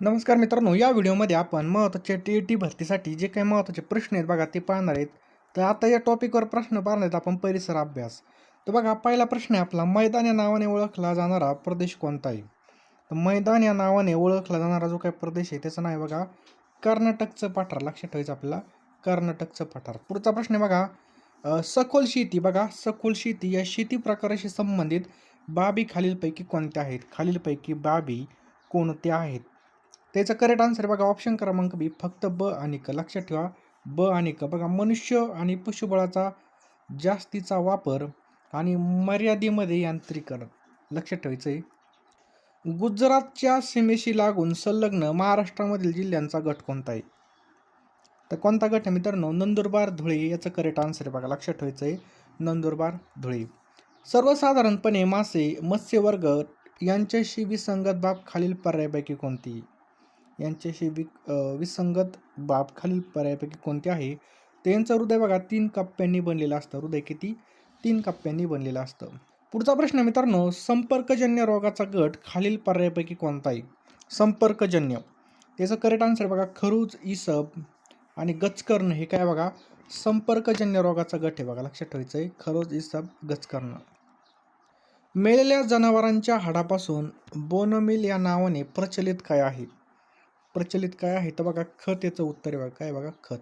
नमस्कार मित्रांनो, या व्हिडिओमध्ये आपण महत्त्वाचे टी-ई-टी भरतीसाठी जे काही महत्त्वाचे प्रश्न आहेत बघा ते पाहणार आहेत. तर आता या टॉपिकवर प्रश्न पाहणार आहेत आपण परिसर अभ्यास. तर बघा पहिला प्रश्न आहे आपला, मैदान या नावाने ओळखला जाणारा प्रदेश कोणता आहे? तर मैदान या नावाने ओळखला जाणारा जो काही प्रदेश आहे त्याचं नाव आहे बघा कर्नाटकचं पठार. लक्षात ठेवायचं आपल्याला कर्नाटकचं पठार. पुढचा प्रश्न आहे बघा, सखोल शेती बघा सखोल शेती या शेती प्रकाराशी संबंधित बाबी खालीलपैकी कोणत्या आहेत? खालीलपैकी बाबी कोणत्या आहेत? त्याचं करेक्ट आन्सर बघा ऑप्शन क्रमांक बी फक्त ब आणि क. लक्षात ठेवा ब आणि क. बघा मनुष्य आणि पशुबळाचा जास्तीचा वापर आणि मर्यादेमध्ये यांत्रिकरण. लक्षात ठेवायचं आहे. गुजरातच्या सीमेशी लागून संलग्न महाराष्ट्रामधील जिल्ह्यांचा गट कोणता आहे? तर कोणता गट आहे मित्रांनो? नंदुरबार धुळे याचं करेक्ट आन्सर आहे बघा. लक्षात ठेवायचं आहे नंदुरबार धुळे. सर्वसाधारणपणे मासे मत्स्यवर्ग यांच्याशी विसंगत बाब खालील पर्यायापैकी कोणती? यांच्याशी विसंगत बाब खालील पर्यायापैकी कोणते आहे? त्यांचं हृदय बघा 3 कप्प्यांनी बनलेलं असतं. हृदय किती? 3 कप्प्यांनी बनलेलं असतं. पुढचा प्रश्न मित्रांनो, संपर्कजन्य रोगाचा गट खालील पर्यायापैकी कोणता आहे? संपर्कजन्य. त्याचं करेक्ट आन्सर बघा खरूज, इसब आणि गचकर्ण हे काय बघा संपर्कजन्य रोगाचा गट आहे बघा. लक्षात ठेवायचं आहे खरूज, इसब, गचकर्ण. मेलेल्या जनावरांच्या हाडापासून बोनमील या नावाने प्रचलित काय आहे? प्रचलित काय आहे तर बघा खत याचं उत्तर आहे बघा. काय बघा खत.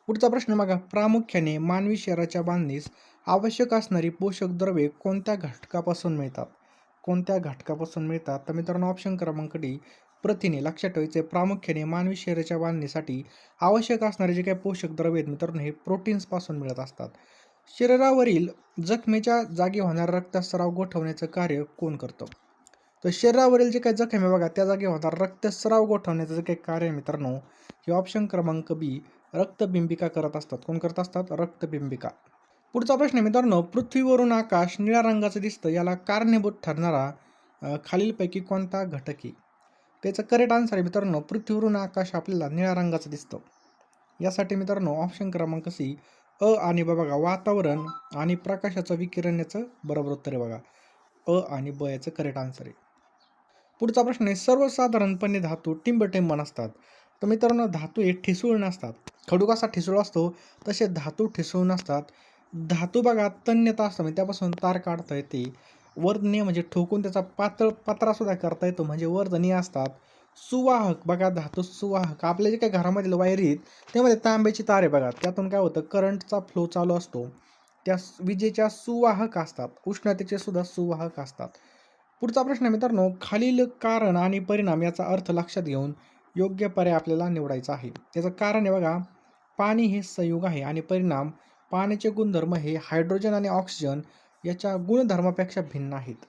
पुढचा प्रश्न बघा, प्रामुख्याने मानवी शरीराच्या बांधणीस आवश्यक असणारी पोषक द्रव्ये कोणत्या घटकापासून मिळतात? कोणत्या घटकापासून मिळतात? तर मित्रांनो ऑप्शन क्रमांक डी प्रथिने. लक्षात ठेवायचे प्रामुख्याने मानवी शरीराच्या बांधणीसाठी आवश्यक असणारे जे काही पोषक द्रव्ये आहेत मित्रांनो हे प्रोटीन्सपासून मिळत असतात. शरीरावरील जखमेच्या जागी होणारा रक्तस्राव गोठवण्याचं कार्य कोण करतं? तर शरीरावरील जे काही जखम आहे बघा त्या जागी होणार रक्तस्राव गोठवण्याचं जे काही कार्य आहे मित्रांनो हे ऑप्शन क्रमांक बी रक्तबिंबिका करत असतात. कोण करत असतात? रक्तबिंबिका. पुढचा प्रश्न मित्रांनो, पृथ्वीवरून आकाश निळ्या रंगाचं दिसतं याला कारणीभूत ठरणारा खालीलपैकी कोणता घटक आहे? त्याचं करेक्ट आन्सर आहे मित्रांनो पृथ्वीवरून आकाश आपल्याला निळ्या रंगाचं दिसतं. यासाठी मित्रांनो ऑप्शन क्रमांक सी आणि बघा वातावरण आणि प्रकाशाचं विकिरण याचं बरोबर उत्तर आहे बघा. आणि ब याचं करेक्ट आन्सर आहे. पुढचा प्रश्न आहे, सर्वसाधारणपणे धातू टिंबटिंब नसतात. तर मित्रांनो धातू हे ठिसूळ नसतात. खडू कसा ठिसूळ असतो तसे धातू ठिसूळ नसतात. धातू बघा तन्यता असतं म्हणजे त्यापासून तार काढता येते. वर्धनीय म्हणजे ठोकून त्याचा पातळ पत्रासुद्धा करता येतो म्हणजे वर्धनीय असतात. सुवाहक बघा धातू सुवाहक आपल्या जे काही घरामधील वायर आहेत त्यामध्ये तांब्याची तार आहे बघा त्यातून काय होतं करंटचा फ्लो चालू असतो. त्या विजेच्या सुवाहक असतात. उष्णतेचे सुद्धा सुवाहक असतात. पुढचा प्रश्न मित्रांनो, खालील कारण आणि परिणाम याचा अर्थ लक्षात घेऊन योग्य पर्याय आपल्याला निवडायचा आहे. त्याचं कारण आहे बघा पाणी हे संयुग आहे आणि परिणाम पाण्याचे गुणधर्म हे हायड्रोजन आणि ऑक्सिजन याच्या गुणधर्मापेक्षा भिन्न आहेत.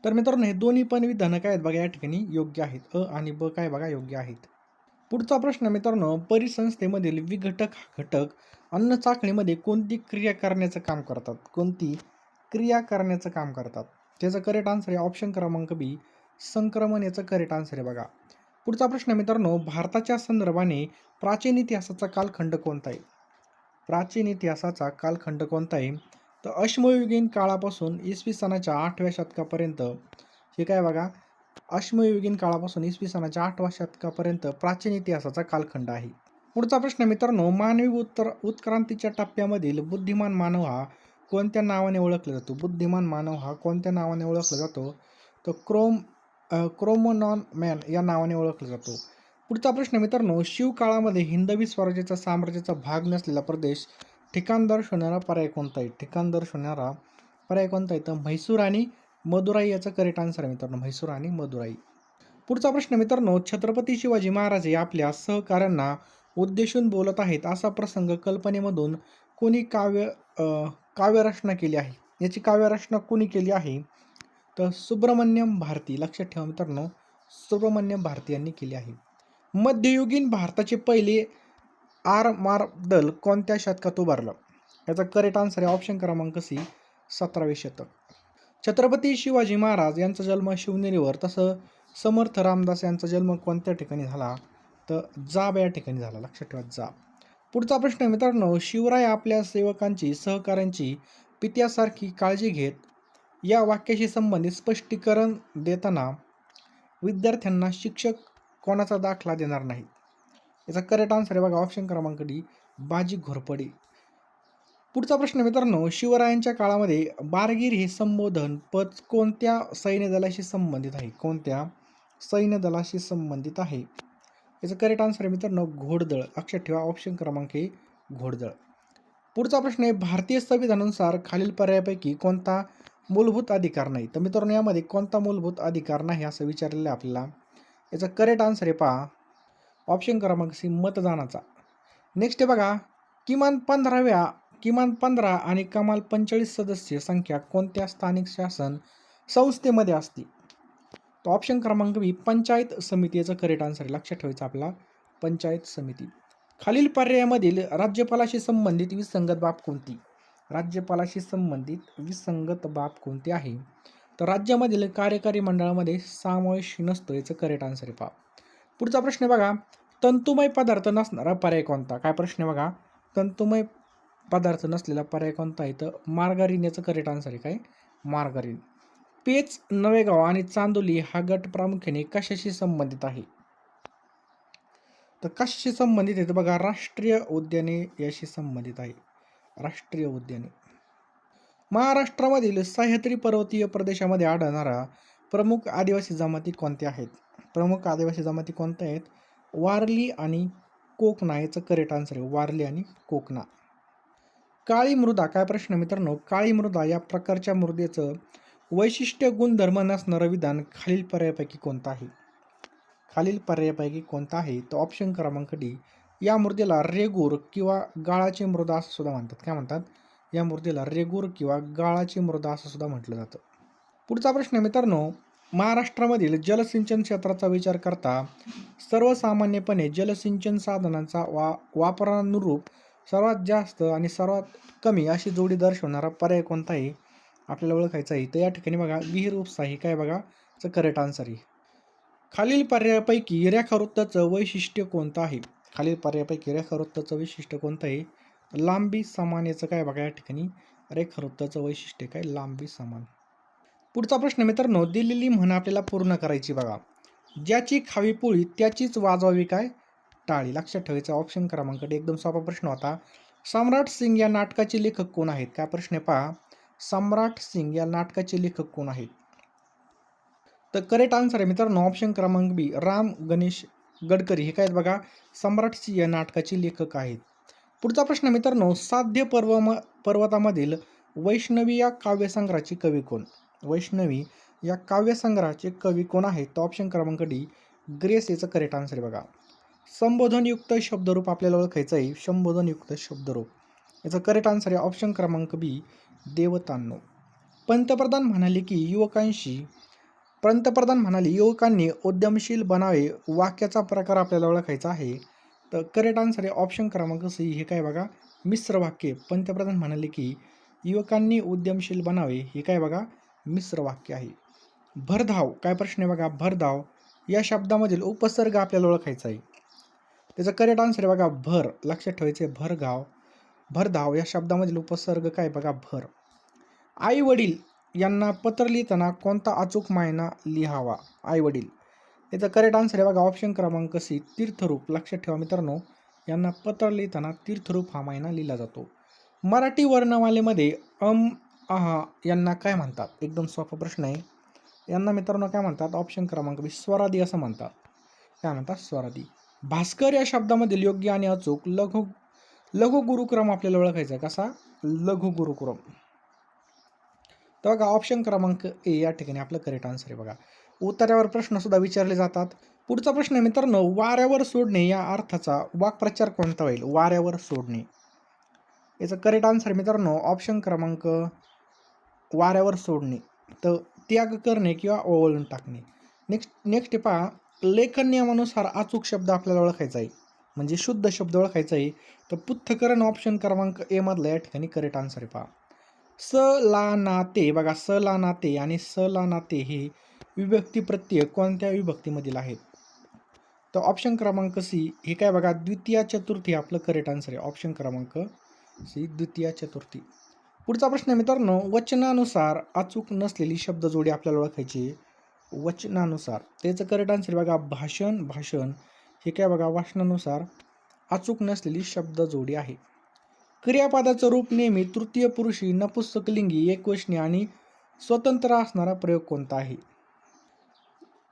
तर मित्रांनो हे दोन्ही पण विधानं काय आहेत बघा या ठिकाणी योग्य आहेत. आणि ब काय बघा योग्य आहेत. पुढचा प्रश्न मित्रांनो, परिसंस्थेमधील विघटक घटक अन्न चाचणीमध्ये कोणती क्रिया करण्याचं काम करतात? कोणती क्रिया करण्याचं काम करतात? त्याचं करेक्ट आन्सर आहे ऑप्शन क्रमांक बी संक्रमण याचं करेक्ट आन्सर आहे बघा. पुढचा प्रश्न मित्रांनो, भारताच्या संदर्भाने प्राचीन इतिहासाचा कालखंड कोणता आहे? प्राचीन इतिहासाचा कालखंड कोणता आहे? तर अश्मयुगीन काळापासून इसवी सनाच्या 8व्या शतकापर्यंत हे काय बघा अश्मयुगीन काळापासून इसवी सनाच्या 8व्या शतकापर्यंत प्राचीन इतिहासाचा कालखंड आहे. पुढचा प्रश्न मित्रांनो, मानवी उत्क्रांतीच्या टप्प्यामधील बुद्धिमान मानव हा कोणत्या नावाने ओळखला जातो? बुद्धिमान मानव हा कोणत्या नावाने ओळखला जातो? तर क्रोमोनॉन मॅन या नावाने ओळखला जातो. पुढचा प्रश्न मित्रांनो, शिवकाळामध्ये हिंदवी स्वराज्याचा साम्राज्याचा भाग नसलेला प्रदेश ठिकाण दर्शवणारा पर्याय कोणता आहे? ठिकाण दर्शवणारा पर्याय कोणता आहे? तर म्हैसूर आणि मदुराई याचं करेक्ट आन्सर आहे मित्रांनो म्हैसूर आणि मदुराई. पुढचा प्रश्न मित्रांनो, छत्रपती शिवाजी महाराज हे आपल्या सहकाऱ्यांना उद्देशून बोलत आहेत असा प्रसंग कल्पनेमधून कोणी काव्यरचना केली आहे? याची काव्यरचना कोणी केली आहे? तर सुब्रमण्यम भारती. लक्षात ठेवा मित्रांनो सुब्रमण्यम भारती यांनी केली आहे. मध्ययुगीन भारताचे पहिले आरमार दल कोणत्या शतकात उभारलं? याचा करेक्ट आन्सर आहे ऑप्शन क्रमांक सी 17वे शतक. छत्रपती शिवाजी महाराज यांचा जन्म शिवनेरीवर तसं समर्थ रामदास यांचा जन्म कोणत्या ठिकाणी झाला? तर जाब या ठिकाणी झाला. लक्षात ठेवा जाब. पुढचा प्रश्न मित्रांनो, शिवराय आपल्या सेवकांची सहकाऱ्यांची पित्यासारखी काळजी घेत या वाक्याशी संबंधित स्पष्टीकरण देताना विद्यार्थ्यांना शिक्षक कोणाचा दाखला देणार नाही? याचा करेक्ट आन्सर आहे बघा ऑप्शन क्रमांक डी, बाजी घोरपडे. पुढचा प्रश्न मित्रांनो, शिवरायांच्या काळामध्ये बारगीर हे संबोधन पद कोणत्या सैन्य दलाशी संबंधित आहे? कोणत्या सैन्य दलाशी संबंधित आहे? याचं करेक्ट आन्सर आहे मित्रांनो घोडदळ. लक्षात ठेवा ऑप्शन क्रमांक ए घोडदळ. पुढचा प्रश्न आहे, भारतीय संविधानानुसार खालील पर्यायापैकी कोणता मूलभूत अधिकार नाही? तर मित्रांनो यामध्ये कोणता मूलभूत अधिकार नाही असं विचारलेलं आहे आपल्याला. याचं करेक्ट आन्सर आहे पहा ऑप्शन क्रमांक सी मतदानाचा. नेक्स्ट आहे बघा, किमान 15 आणि कमाल 45 सदस्य संख्या कोणत्या स्थानिक शासन संस्थेमध्ये असते? तो ऑप्शन क्रमांक बी पंचायत समिती याचं करेक्ट आन्सर आहे. लक्षात ठेवायचं आपला पंचायत समिती. खालील पर्यायामधील राज्यपालाशी संबंधित विसंगत बाब कोणती? राज्यपालाशी संबंधित विसंगत बाब कोणती आहे? तर राज्यामधील कार्यकारी मंडळामध्ये समावेश नसतो. याचं करेक्ट आन्सर आहे पहा. पुढचा प्रश्न बघा, तंतुमय पदार्थ नसणारा पर्याय कोणता? काय प्रश्न बघा, तंतुमय पदार्थ नसलेला पर्याय कोणता आहे? तर मार्गारीन याचं करेक्ट आन्सर आहे. काय मार्गारीन. पेच, नवेगाव आणि चांदोली हा गट प्रामुख्याने कशाशी संबंधित आहे? तर कशाशी संबंधित आहे? तर बघा राष्ट्रीय उद्याने याशी संबंधित आहे. राष्ट्रीय उद्याने. महाराष्ट्रामधील सह्याद्री पर्वतीय प्रदेशामध्ये आढळणारा प्रमुख आदिवासी जमाती कोणत्या आहेत? प्रमुख आदिवासी जमाती कोणत्या आहेत? वारली आणि कोकणा याचं करेक्ट आन्सर आहे. वारली आणि कोकणा. काळी मृदा. काय प्रश्न मित्रांनो, काळी मृदा या प्रकारच्या मृदेचं वैशिष्ट्य गुणधर्म नसणारं विधान खालील पर्यायापैकी कोणतं आहे? खालील पर्यायापैकी कोणता आहे? तर ऑप्शन क्रमांक डी, या मृदेला रेगूर किंवा गाळाची मृदा असं सुद्धा म्हणतात. काय म्हणतात? या मृदेला रेगूर किंवा गाळाची मृदा असं सुद्धा म्हटलं जातं. पुढचा प्रश्न मित्रांनो, महाराष्ट्रामधील जलसिंचन क्षेत्राचा विचार करता सर्वसामान्यपणे जलसिंचन साधनांचा वापरानुरूप सर्वात जास्त आणि सर्वात कमी अशी जोडी दर्शवणारा पर्याय कोणता आहे? आपल्याला ओळखायचं आहे. तर या ठिकाणी बघा विहीर उपसा ही काय बघा चं करेक्ट आन्सर आहे. खालील पर्यायापैकी रेखावृत्ताचं वैशिष्ट्य कोणतं आहे? खालील पर्यायापैकी रेखावृत्ताचं वैशिष्ट्य कोणतं आहे? लांबी समान याचं काय बघा या ठिकाणी रेखावृत्ताचं वैशिष्ट्य काय लांबी समान. पुढचा प्रश्न मित्रांनो, दिलेली म्हण आपल्याला पूर्ण करायची बघा. ज्याची खावी पोळी त्याचीच वाजवावी काय टाळी. लक्षात ठेवायचं ऑप्शन क्रमांक डी. एकदम सोपा प्रश्न होता. सम्राट सिंग या नाटकाचे लेखक कोण आहेत? काय प्रश्न पहा, सम्राट सिंग या नाटकाचे लेखक कोण आहेत? तर करेक्ट आन्सर आहे मित्रांनो ऑप्शन क्रमांक बी राम गणेश गडकरी हे काय बघा सम्राट सिंग या नाटकाचे लेखक आहेत. पुढचा प्रश्न मित्रांनो, साध्य पर्वतामधील वैष्णवी या काव्यसंग्रहाचे कवी कोण? वैष्णवी या काव्यसंग्रहाचे कवी कोण आहेत? तर ऑप्शन क्रमांक डी ग्रेस याचं करेक्ट आन्सर आहे बघा. संबोधनयुक्त शब्दरूप आपल्याला ओळखायचं आहे. संबोधनयुक्त शब्दरूप याचं करेक्ट आन्सर आहे ऑप्शन क्रमांक बी देवतांनो. पंतप्रधान म्हणाले युवकांनी उद्यमशील बनावे वाक्याचा प्रकार आपल्याला ओळखायचा आहे. तर करेक्ट आन्सर आहे ऑप्शन क्रमांक सी हे काय बघा मिश्र वाक्य. पंतप्रधान म्हणाले की युवकांनी उद्यमशील बनावे हे काय बघा मिश्र वाक्य आहे. भरधाव काय प्रश्न आहे बघा, भरधाव या शब्दामधील उपसर्ग आपल्याला ओळखायचा आहे. त्याचं करेक्ट आन्सर आहे बघा भर. लक्षात ठेवायचे भरधाव या शब्दामधील उपसर्ग काय बघा भर. आई वडील यांना पत्र लिहिताना कोणता अचूक मायना लिहावा? आई वडील याचं करेक्ट आन्सर आहे बघा ऑप्शन क्रमांक सी तीर्थरूप. लक्षात ठेवा मित्रांनो, यांना पत्र लिहिताना तीर्थरूप हा मायना लिहिला जातो. मराठी वर्णमालेमध्ये आहा यांना काय म्हणतात? एकदम सोपा प्रश्न आहे. यांना मित्रांनो काय म्हणतात? ऑप्शन क्रमांक बी स्वरादी असं म्हणतात. काय म्हणतात? स्वरादी. भास्कर या शब्दामधील योग्य आणि अचूक लघु गुरुक्रम आपल्याला ओळखायचा. कसा? लघु गुरुक्रम. तर बघा ऑप्शन क्रमांक ए या ठिकाणी आपलं करेक्ट आन्सर आहे बघा. उत्तरावर प्रश्न सुद्धा विचारले जातात. पुढचा प्रश्न आहे मित्रांनो, वाऱ्यावर सोडणे या अर्थाचा वाक्प्रचार कोणता होईल? वाऱ्यावर सोडणे याचं करेक्ट आन्सर मित्रांनो ऑप्शन क्रमांक वाऱ्यावर सोडणे. तर त्याग करणे किंवा ओवाळून टाकणे. नेक्स्ट पहा, लेखन नियमानुसार अचूक शब्द आपल्याला ओळखायचा आहे म्हणजे शुद्ध शब्द ओळखायचा आहे. तर पृथ्थकरण ऑप्शन क्रमांक ए मधला या ठिकाणी करेक्ट आन्सर आहे पहा. स ला ना ते बघा स ला ना ते आणि स ला ना ते हे विभक्ती प्रत्यय कोणत्या विभक्तीमधील आहेत? तर ऑप्शन क्रमांक सी हे काय बघा द्वितीय चतुर्थी आपलं करेक्ट आन्सर आहे. ऑप्शन क्रमांक सी द्वितीय चतुर्थी. पुढचा प्रश्न मित्रांनो, वचनानुसार अचूक नसलेली शब्द जोडी आपल्याला ओळखायची. वचनानुसार. त्याचं करेक्ट आन्सर बघा भाषण. भाषण हे काय बघा वाचनानुसार अचूक नसलेली शब्द जोडी आहे. क्रियापदाचं रूप नेहमी तृतीय पुरुषी, नपुंसकलिंगी, एकवचनी आणि स्वतंत्र असणारा प्रयोग कोणता आहे?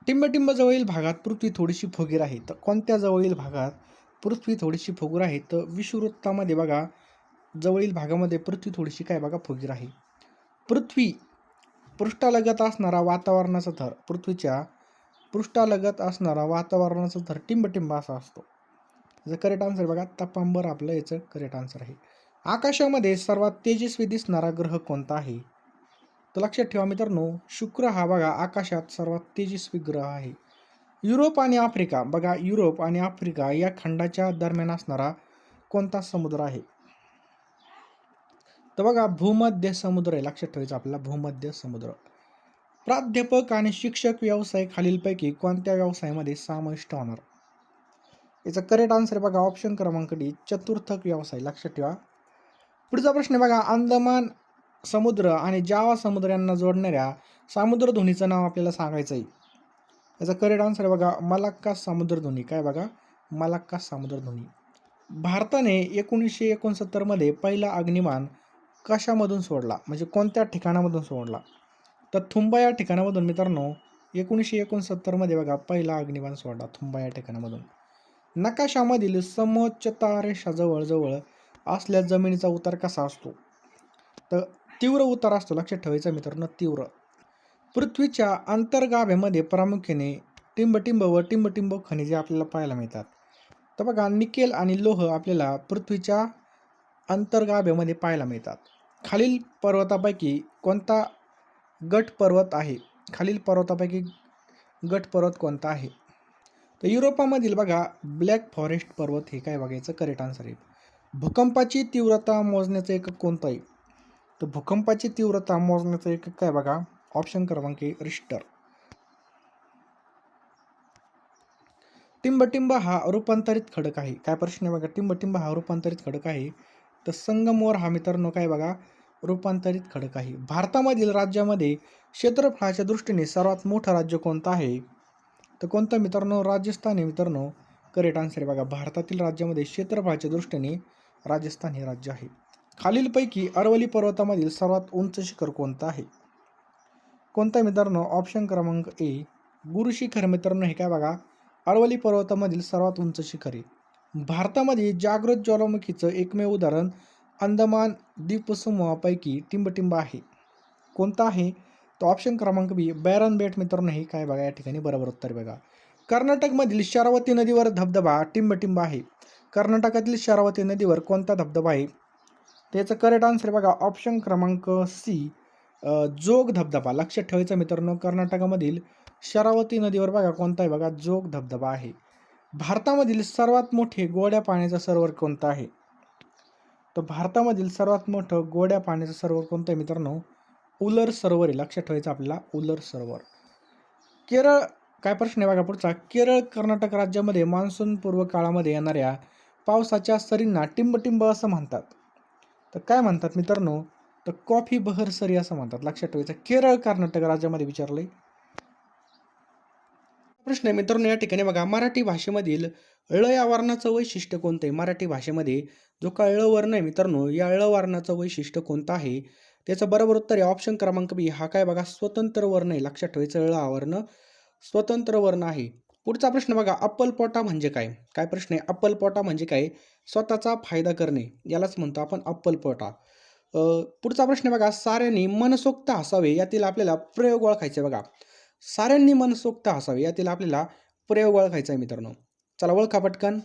टिंबटिंब जवळील भागात पृथ्वी थोडीशी फुगीर आहे. तर कोणत्या जवळील भागात पृथ्वी थोडीशी फुगीर आहे? तर विषुववृत्तामध्ये बघा जवळील भागामध्ये पृथ्वी थोडीशी काय बघा फुगीर आहे. पृथ्वी पृष्ठालगत असणारा वातावरणाचा थर, पृथ्वीच्या पृष्ठालगत असणारा वातावरणाचा थर टिंबटिंब असा असतो. याचं करेक्ट आन्सर बघा तपांबर आपलं याचं करेक्ट आन्सर आहे. आकाशामध्ये सर्वात तेजस्वी दिसणारा ग्रह कोणता आहे? तर लक्षात ठेवा मित्रांनो, शुक्र हा बघा आकाशात सर्वात तेजस्वी ग्रह आहे. युरोप आणि आफ्रिका बघा, युरोप आणि आफ्रिका या खंडाच्या दरम्यान असणारा कोणता समुद्र आहे? तर बघा भूमध्य समुद्र आहे. लक्षात ठेवायचं आपल्याला भूमध्य समुद्र. प्राध्यापक आणि शिक्षक व्यवसाय खालीलपैकी कोणत्या व्यवसायामध्ये समाविष्ट होणार? याचा करेक्ट आन्सर बघा ऑप्शन क्रमांक डी चतुर्थक व्यवसाय. लक्षात ठेवा. पुढचा प्रश्न बघा, अंदमान समुद्र आणि जावा समुद्र यांना जोडणाऱ्या सामुद्रधुनीचं नाव आपल्याला सांगायचं आहे. याचा करेक्ट आन्सर बघा मलाक्का सामुद्रधुनी. काय बघा मलाक्का सामुद्रधुनी. भारताने 1969 मध्ये पहिला अग्निबाण कशामधून सोडला, म्हणजे कोणत्या ठिकाणामधून सोडला? तर थुंबा या ठिकाणामधून मित्रांनो 1969 मध्ये बघा पहिला अग्निबाण सोडला थुंबा या ठिकाणामधून. नकाशामधील समोच्चता रेषा जवळ असल्या जमिनीचा उतार कसा असतो? तर तीव्र उतार असतो. लक्षात ठेवायचं मित्रांनो तीव्र. पृथ्वीच्या अंतर्गाभ्यामध्ये प्रामुख्याने टिंबटिंब व टिंबटिंब खनिजे आपल्याला पाहायला मिळतात. तर बघा निकेल आणि लोह आपल्याला पृथ्वीच्या अंतर्गाभ्यामध्ये पाहायला मिळतात. खालील पर्वतापैकी कोणता गट पर्वत आहे? खालील पर्वतापैकी गट पर्वत कोणता आहे? तर युरोपामधील बघा ब्लॅक फॉरेस्ट पर्वत हे काय बघायचं करेक्ट आन्सर आहे. भूकंपाची तीव्रता मोजण्याचं एकक कोणतं आहे? तर भूकंपाची तीव्रता मोजण्याचं एकक काय बघा ऑप्शन क्रमांक रिश्टर. टिंबटिंब हा रूपांतरित खडक आहे. काय प्रश्न आहे बघा, टिंबटिंब हा रूपांतरित खडक आहे. तर संगमवर हा मित्रांनो काय बघा रूपांतरित खडक आहे. भारतामधील राज्यामध्ये क्षेत्रफळाच्या दृष्टीने सर्वात मोठं राज्य कोणतं आहे? तर कोणतं मित्रांनो राजस्थान आहे मित्रांनो करेक्ट आन्सर आहे बघा. भारतातील राज्यामध्ये क्षेत्रफळाच्या दृष्टीने राजस्थान हे राज्य आहे. खालीलपैकी अरवली पर्वतामधील सर्वात उंच शिखर कोणतं आहे? कोणता मित्रांनो ऑप्शन क्रमांक ए गुरु शिखर. मित्रांनो हे काय बघा अरवली पर्वतामधील सर्वात उंच शिखर आहे. भारतामध्ये जागृत ज्वालामुखीचं एकमेव उदाहरण अंदमान द्वीपसमूहापैकी टिंबटिंब आहे. कोणता आहे? तर ऑप्शन क्रमांक बी बॅरन बेट. मित्रांनो हे काय बघा या ठिकाणी बरोबर उत्तर बघा. कर्नाटकमधील शरावती नदीवर धबधबा टिंबटिंब आहे. कर्नाटकातील शरावती नदीवर कोणता धबधबा आहे? त्याचं करेक्ट आन्सर बघा ऑप्शन क्रमांक सी जोग धबधबा. लक्षात ठेवायचं मित्रांनो कर्नाटकामधील शरावती नदीवर बघा कोणता आहे बघा जोग धबधबा आहे. भारतामधील सर्वात मोठे गोड्या पाण्याचं सरोवर कोणतं आहे? तर भारतामधील सर्वात मोठं गोड्या पाण्याचं सरोवर कोणतं आहे मित्रांनो उलर सरोवर आहे. लक्षात ठेवायचं आपल्याला उलर सरोवर. केरळ काय प्रश्न आहे बघा पुढचा, केरळ कर्नाटक राज्यामध्ये मान्सून पूर्व काळामध्ये येणाऱ्या पावसाच्या सरींना टिंबटिंब असं म्हणतात. तर काय म्हणतात मित्रांनो तर कॉफी बहर सरी असं म्हणतात. लक्षात ठेवायचं केरळ कर्नाटक राज्यामध्ये विचारलंय. प्रश्न आहे मित्रांनो या ठिकाणी बघा मराठी भाषेमधील ळ या वर्णाचं वैशिष्ट्य कोणतं आहे? मराठी भाषेमध्ये जो का ळ वर्ण आहे मित्रांनो या ळ वर्णाचं वैशिष्ट्य कोणतं आहे? त्याचं बरोबर उत्तर आहे ऑप्शन क्रमांक बी हा काय बघा स्वतंत्र वर्ण आहे. लक्षात ठेवायचं ळ हा वर्ण स्वतंत्र वर्ण आहे. पुढचा प्रश्न बघा अप्पलपोटा म्हणजे काय? काय प्रश्न आहे अप्पलपोटा म्हणजे काय? स्वतःचा फायदा करणे यालाच म्हणतो आपण अप्पलपोटा. पुढचा प्रश्न बघा साऱ्यांनी मनसोक्त हसावे यातील आपल्याला प्रयोग ओळखायचे बघा. साऱ्यांनी मनसोक्त हसावे यातील आपल्याला प्रयोग ओळखायचा आहे मित्रांनो. चला ओळखा पटकन.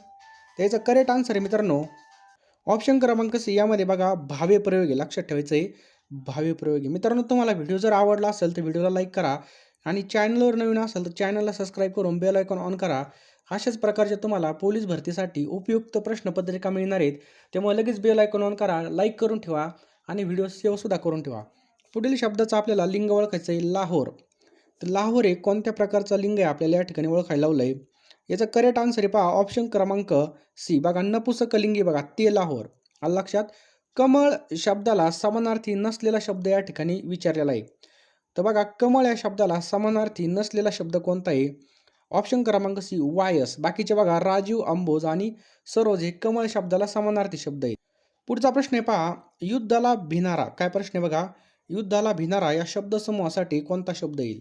त्याचं करेक्ट आन्सर आहे मित्रांनो ऑप्शन क्रमांक सी यामध्ये बघा भावे प्रयोग आहे. लक्षात ठेवायचं आहे भावे प्रयोग आहे. मित्रांनो तुम्हाला व्हिडिओ जर आवडला असेल तर व्हिडिओला लाईक करा आणि चॅनलवर नवीन असेल तर चॅनलला सबस्क्राईब करून बेल आयकॉन ऑन करा. अशाच प्रकारचे तुम्हाला पोलीस भरतीसाठी उपयुक्त प्रश्नपत्रिका मिळणार आहेत. त्यामुळे लगेच बेल आयकॉन ऑन करा, लाईक करून ठेवा आणि व्हिडिओ सेव्हसुद्धा करून ठेवा. पुढील शब्दाचा आपल्याला लिंग ओळखायचं आहे लाहोर. तर लाहोर हे कोणत्या प्रकारचा लिंग आहे आपल्याला या ठिकाणी ओळखायला लावलं आहे? याचं करेक्ट आन्सर आहे पहा ऑप्शन क्रमांक सी बघा नपुंसकलिंगी बघा ते लाहोर. आलं लक्षात. कमळ शब्दाला समानार्थी नसलेला शब्द या ठिकाणी विचारलेला आहे. तर बघा कमळ या शब्दाला समानार्थी नसलेला शब्द कोणता आहे? ऑप्शन क्रमांक सी वायस. बाकीचे बघा राजीव, अंबोज आणि सरोज हे कमळ शब्दाला समानार्थी शब्द आहेत. पुढचा प्रश्न आहे पहा, युद्धाला भिनारा. काय प्रश्न आहे बघा, युद्धाला भिनारा या शब्दसमूहासाठी कोणता शब्द येईल?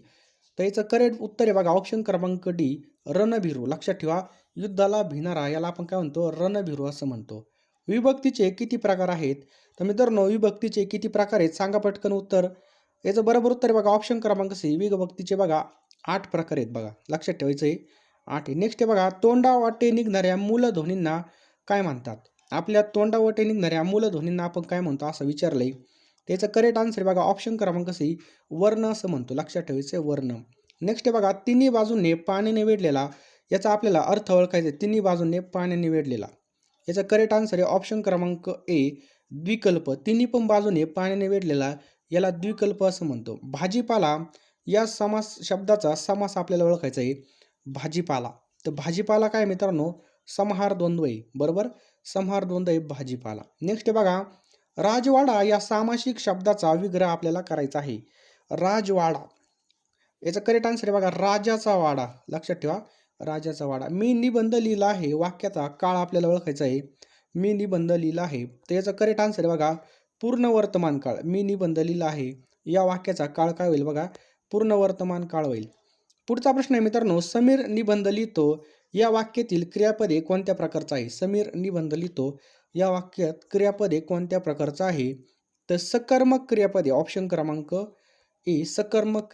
तर याचं करेक्ट उत्तर आहे बघा ऑप्शन क्रमांक डी रणभिरू. लक्षात ठेवा, युद्धाला भिनारा याला आपण काय म्हणतो? रणभिरू असं म्हणतो. विभक्तीचे किती प्रकार आहेत? तर मित्रांनो, विभक्तीचे किती प्रकार आहेत सांगा पटकन उत्तर. याचं बरोबर उत्तर आहे बघा ऑप्शन क्रमांक सी विभक्तीचे बघा 8 प्रकार आहेत बघा. लक्षात ठेवायचं आहे 8 आहे. नेक्स्ट आहे बघा, तोंडावाटे निघणाऱ्या मूलध्वनींना काय म्हणतात? आपल्या तोंडावाटे निघणाऱ्या मूलध्वनींना आपण काय म्हणतो असं विचारलंय. त्याचं करेक्ट आन्सर आहे बघा ऑप्शन क्रमांक सी वर्ण असं म्हणतो. लक्षात ठेवायचं आहे वर्ण. नेक्स्ट आहे बघा, तिन्ही बाजूंनी पाण्याने वेढलेला. याचा आपल्याला अर्थ ओळखायचा आहे. तिन्ही बाजूंनी पाण्याने वेढलेला. याचा करेक्ट आन्सर आहे ऑप्शन क्रमांक ए द्विकल्प. तिन्ही पण बाजूने पाण्याने वेढलेला याला द्विकल्प असं म्हणतो. भाजीपाला या समास शब्दाचा समास आपल्याला ओळखायचा आहे. भाजीपाला. तर भाजीपाला काय मित्रांनो? समाहार द्वंद्व आहे. बरोबर, समाहार द्वंद्व आहे भाजीपाला. नेक्स्ट आहे बघा, राजवाडा या सामासिक शब्दाचा विग्रह आपल्याला करायचा आहे. राजवाडा. याचा करेक्ट आन्सर आहे बघा राजाचा वाडा. लक्षात ठेवा, राजाचा वाडा. मी निबंध लिहिला आहे वाक्याचा काळ आपल्याला ओळखायचा आहे. मी निबंध लिहिला आहे. तर याचा करेक्ट आन्सर आहे बघा पूर्ण वर्तमान काळ. मी निबंध लिहिला आहे या वाक्याचा काळ काय होईल बघा? पूर्ण वर्तमान काळ होईल. पुढचा प्रश्न आहे मित्रांनो, समीर निबंध लिहितो या वाक्यातील क्रियापदे कोणत्या प्रकारचं आहे? समीर निबंध लिहितो या वाक्यात क्रियापदे कोणत्या प्रकारचं आहे? तर सकर्मक क्रियापदे. ऑप्शन क्रमांक ए सकर्मक